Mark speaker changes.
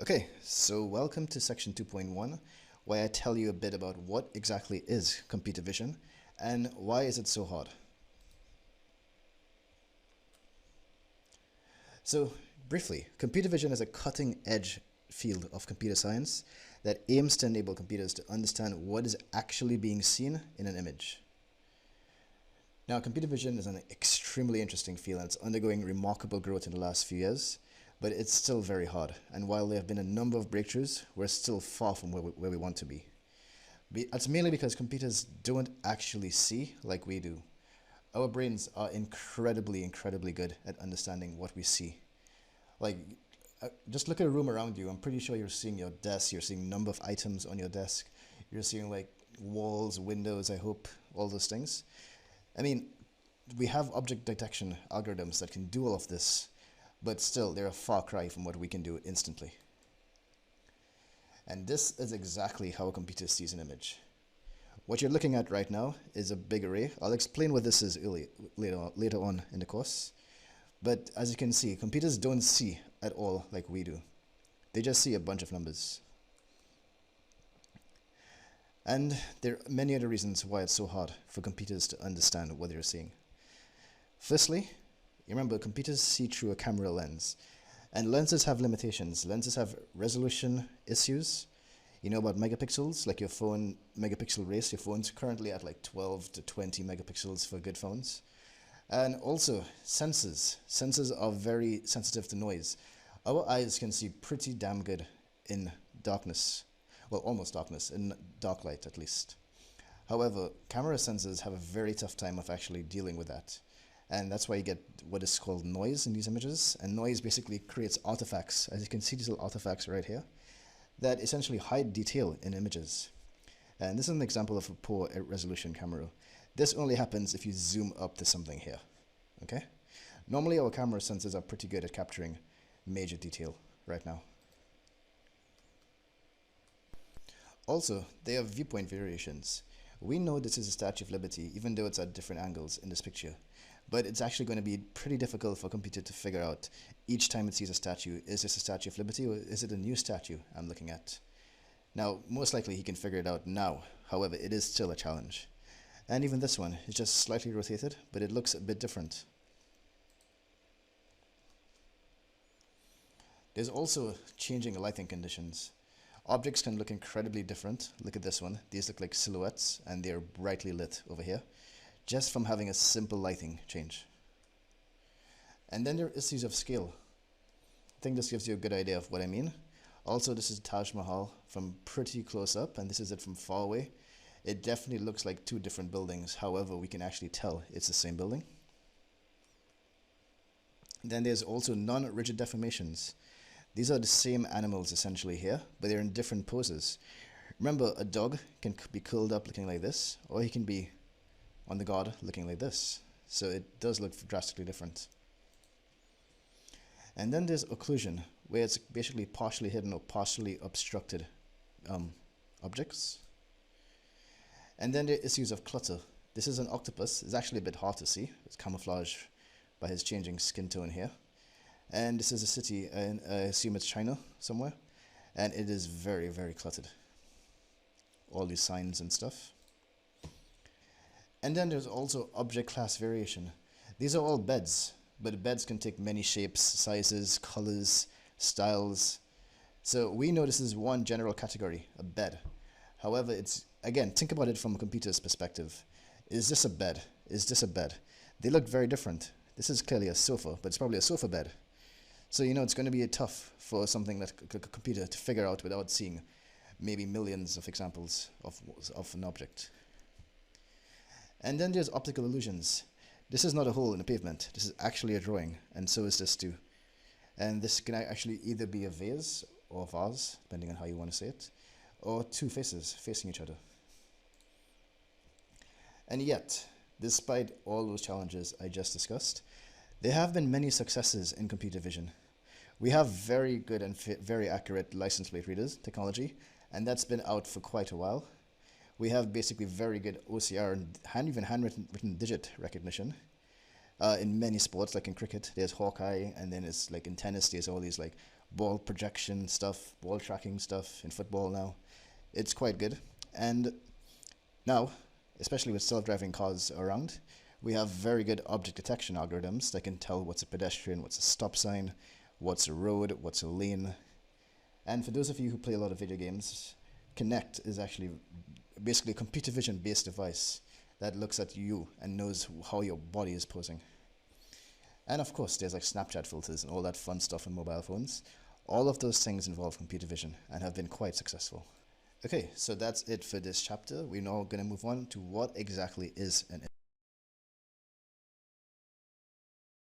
Speaker 1: Okay, so welcome to section 2.1, where I tell you a bit about what exactly is computer vision and why is it so hard. So, briefly, computer vision is a cutting-edge field of computer science that aims to enable computers to understand what is actually being seen in an image. Now, computer vision is an extremely interesting field and it's undergoing remarkable growth in the last few years, but it's still very hard. And while there have been a number of breakthroughs, we're still far from where we want to be. It's mainly because computers don't actually see like we do. Our brains are incredibly good at understanding what we see. Like, just look at a room around you. I'm pretty sure you're seeing your desk, you're seeing number of items on your desk, you're seeing like walls, windows, I hope, all those things. I mean, we have object detection algorithms that can do all of this, but still they're a far cry from what we can do instantly. And this is exactly how a computer sees an image. What you're looking at right now is a big array. I'll explain what this is later on in the course. But as you can see, computers don't see at all like we do. They just see a bunch of numbers. And there are many other reasons why it's so hard for computers to understand what they're seeing. Firstly, you remember computers see through a camera lens. And lenses have limitations. Lenses have resolution issues. You know about megapixels, like your phone megapixel race. Your phone's currently at like 12 to 20 megapixels for good phones. And also sensors. Sensors are very sensitive to noise. Our eyes can see pretty damn good in darkness. Well, almost darkness, in dark light at least. However, camera sensors have a very tough time of actually dealing with that. And that's why you get what is called noise in these images. And noise basically creates artifacts. As you can see, these little artifacts right here that essentially hide detail in images. And this is an example of a poor resolution camera. This only happens if you zoom up to something here. Okay? Normally our camera sensors are pretty good at capturing major detail right now. Also, they have viewpoint variations. We know this is a Statue of Liberty, even though it's at different angles in this picture. But it's actually going to be pretty difficult for a computer to figure out each time it sees a statue, is this a Statue of Liberty or is it a new statue I'm looking at? Now, most likely he can figure it out now. However, it is still a challenge. And even this one is just slightly rotated, but it looks a bit different. There's also changing lighting conditions. Objects can look incredibly different. Look at this one. These look like silhouettes and they're brightly lit over here, just from having a simple lighting change. And then there are issues of scale. I think this gives you a good idea of what I mean. Also, this is Taj Mahal from pretty close up, and this is it from far away. It definitely looks like two different buildings. However, we can actually tell it's the same building. Then there's also non-rigid deformations. These are the same animals essentially here, but they're in different poses. Remember, a dog can be curled up looking like this, or he can be on the guard looking like this. So it does look drastically different. And then there's occlusion, where it's basically partially hidden or partially obstructed objects. And then there are issues of clutter. This is an octopus. It's actually a bit hard to see. It's camouflaged by his changing skin tone here. And this is a city, and I assume it's China somewhere. And it is very cluttered. All these signs and stuff. And then there's also object class variation. These are all beds, but beds can take many shapes, sizes, colors, styles. So we know this is one general category, a bed. However, it's, again, think about it from a computer's perspective. Is this a bed? Is this a bed? They look very different. This is clearly a sofa, but it's probably a sofa bed. So you know it's going to be tough for something that a computer to figure out without seeing maybe millions of examples of an object. And then there's optical illusions. This is not a hole in the pavement. This is actually a drawing, and so is this too. And this can actually either be a vase or a vase, depending on how you want to say it, or two faces facing each other. And yet, despite all those challenges I just discussed, there have been many successes in computer vision. We have very good and very accurate license plate readers technology, and that's been out for quite a while. We have basically very good OCR and even handwritten digit recognition. In many sports, like in cricket, there's Hawkeye, and then it's like in tennis, there's all these like ball projection stuff, ball tracking stuff in football now. It's quite good. And now, especially with self-driving cars around, we have very good object detection algorithms that can tell what's a pedestrian, what's a stop sign, what's a road, what's a lane. And for those of you who play a lot of video games, Kinect is actually basically a computer vision based device that looks at you and knows how your body is posing. And of course, there's like Snapchat filters and all that fun stuff on mobile phones. All of those things involve computer vision and have been quite successful. Okay, so that's it for this chapter. We're now going to move on to what exactly is an